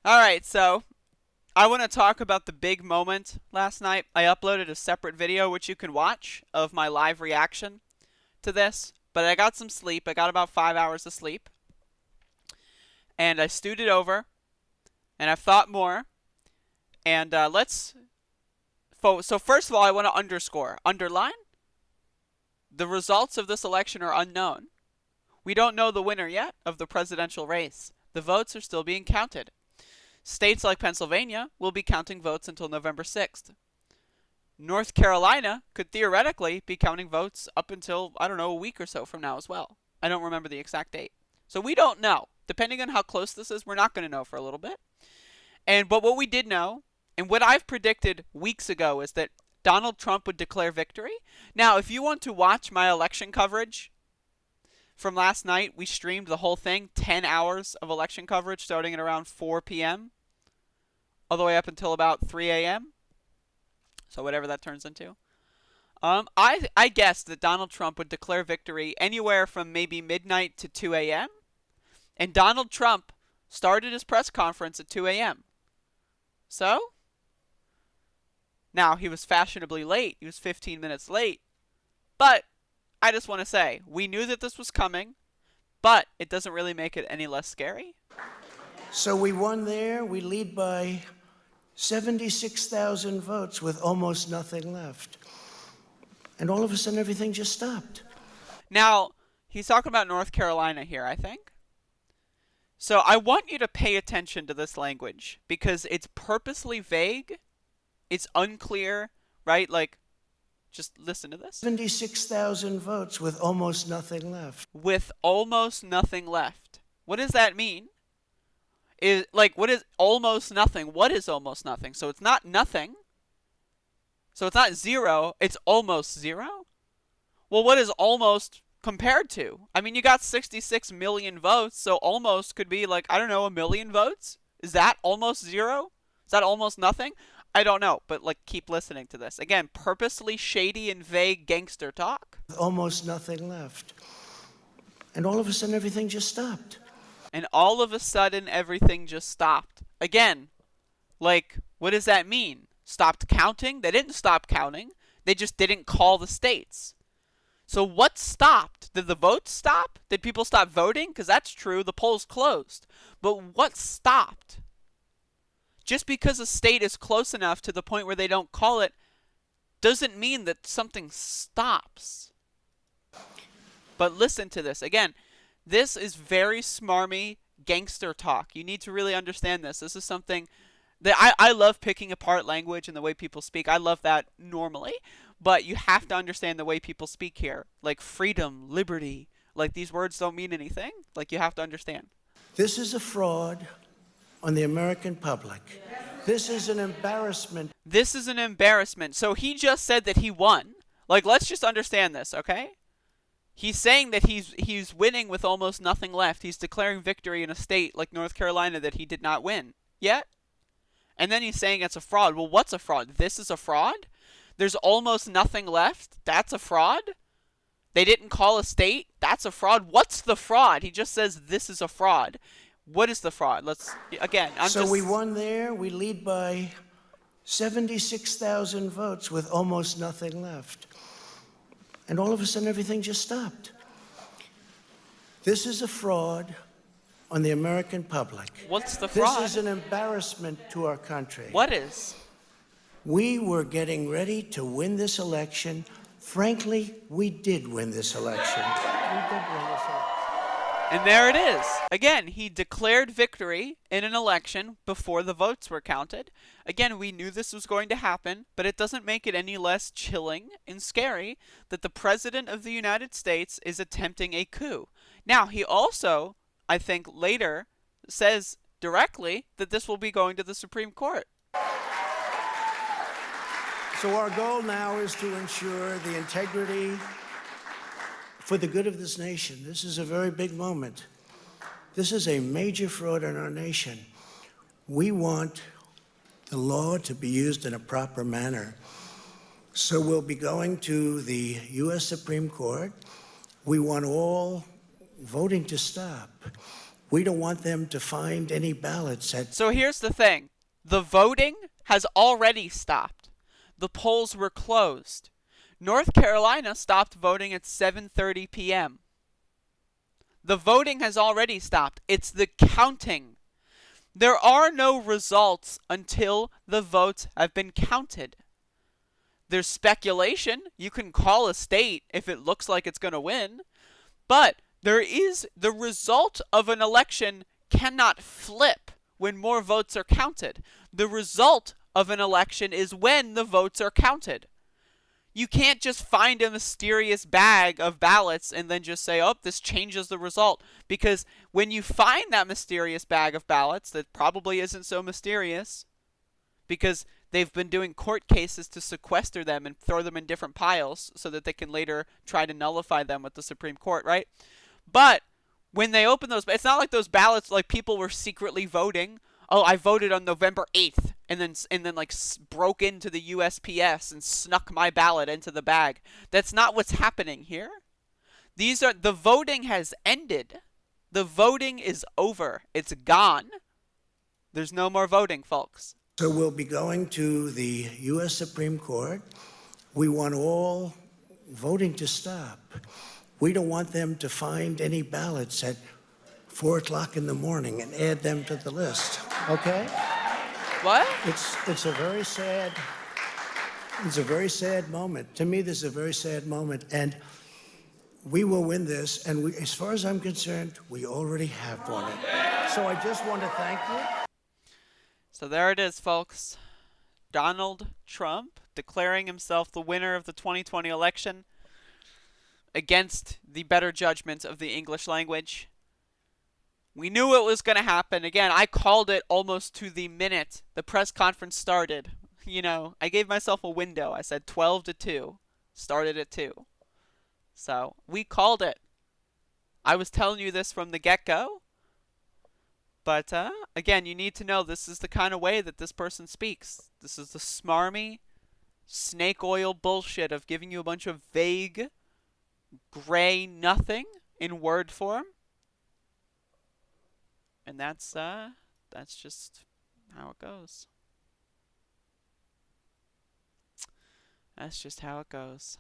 All right, so I want to talk about the big moment last night. I uploaded a separate video which you can watch of my live reaction to this, but I got some sleep. I got about 5 hours of sleep. And I stewed it over, and I've thought more. And so first of all, I want to underline, the results of this election are unknown. We don't know the winner yet of the presidential race. The votes are still being counted. States like Pennsylvania will be counting votes until November 6th. North Carolina could theoretically be counting votes up until, I don't know, a week or so from now as well. I don't remember the exact date. So we don't know. Depending on how close this is, we're not going to know for a little bit. But what we did know, and what I've predicted weeks ago, is that Donald Trump would declare victory. Now, if you want to watch my election coverage from last night, we streamed the whole thing, 10 hours of election coverage starting at around 4 p.m. all the way up until about 3 a.m. So whatever that turns into. I guessed that Donald Trump would declare victory anywhere from maybe midnight to 2 a.m. And Donald Trump started his press conference at 2 a.m. So, now he was fashionably late. He was 15 minutes late. But I just want to say, we knew that this was coming, but it doesn't really make it any less scary. So we won there. We lead by 76,000 votes with almost nothing left. And all of a sudden, everything just stopped. Now, he's talking about North Carolina here, I think. So I want you to pay attention to this language because it's purposely vague. It's unclear, right? Like, just listen to this. 76,000 votes with almost nothing left. With almost nothing left. What does that mean? What is almost nothing? What is almost nothing? So it's not nothing. So it's not zero. It's almost zero. Well, what is almost compared to? I mean, you got 66 million votes, so almost could be like, I don't know, a million votes? Is that almost zero? Is that almost nothing? I don't know, but like, keep listening to this. Again, purposely shady and vague gangster talk. Almost nothing left. And all of a sudden, everything just stopped. And all of a sudden, everything just stopped. Again, like, what does that mean? Stopped counting? They didn't stop counting. They just didn't call the states. So what stopped? Did the votes stop? Did people stop voting? Because that's true, the polls closed. But what stopped? Just because a state is close enough to the point where they don't call it doesn't mean that something stops. But listen to this. Again, this is very smarmy gangster talk. You need to really understand this. This is something that I love picking apart language and the way people speak. I love that normally. But you have to understand the way people speak here. Like freedom, liberty. Like these words don't mean anything. Like you have to understand. This is a fraud on the American public. This is an embarrassment. This is an embarrassment. So he just said that he won. Like, let's just understand this, okay? He's saying that he's winning with almost nothing left. He's declaring victory in a state like North Carolina that he did not win yet. And then he's saying it's a fraud. Well, what's a fraud? This is a fraud? There's almost nothing left? That's a fraud? They didn't call a state? That's a fraud? What's the fraud? He just says this is a fraud. What is the fraud? We won there. We lead by 76,000 votes with almost nothing left. And all of a sudden, everything just stopped. This is a fraud on the American public. What's the fraud? This is an embarrassment to our country. What is? We were getting ready to win this election. Frankly, we did win this election. We did win this election. And there it is. Again, he declared victory in an election before the votes were counted. Again, we knew this was going to happen, but it doesn't make it any less chilling and scary that the President of the United States is attempting a coup. Now, he also, I think later, says directly that this will be going to the Supreme Court. So our goal now is to ensure the integrity for the good of this nation. This is a very big moment. This is a major fraud in our nation. We want the law to be used in a proper manner. So we'll be going to the U.S. Supreme Court. We want all voting to stop. We don't want them to find any ballots that. So here's the thing. The voting has already stopped. The polls were closed. North Carolina stopped voting at 7:30 p.m. The voting has already stopped. It's the counting. There are no results until the votes have been counted. There's speculation. You can call a state if it looks like it's going to win. But there is the result of an election cannot flip when more votes are counted. The result of an election is when the votes are counted. You can't just find a mysterious bag of ballots and then just say, oh, this changes the result. Because when you find that mysterious bag of ballots, that probably isn't so mysterious, because they've been doing court cases to sequester them and throw them in different piles so that they can later try to nullify them with the Supreme Court, right? But when they open those, it's not like those ballots, like people were secretly voting. Oh, I voted on November 8th and then like broke into the USPS and snuck my ballot into the bag. That's not what's happening here. The voting has ended. The voting is over. It's gone. There's no more voting, folks. So we'll be going to the U.S. Supreme Court. We want all voting to stop. We don't want them to find any ballots at 4 o'clock in the morning and add them to the list. Okay? What? It's a very sad moment. To me, this is a very sad moment, and we will win this. And as far as I'm concerned, we already have won it. So I just want to thank you. So there it is, folks. Donald Trump declaring himself the winner of the 2020 election against the better judgment of the English language. We knew it was going to happen. Again, I called it almost to the minute the press conference started. You know, I gave myself a window. I said 12 to 2. Started at 2. So, we called it. I was telling you this from the get-go. But, again, you need to know this is the kind of way that this person speaks. This is the smarmy, snake oil bullshit of giving you a bunch of vague, gray nothing in word form. And that's just how it goes. That's just how it goes.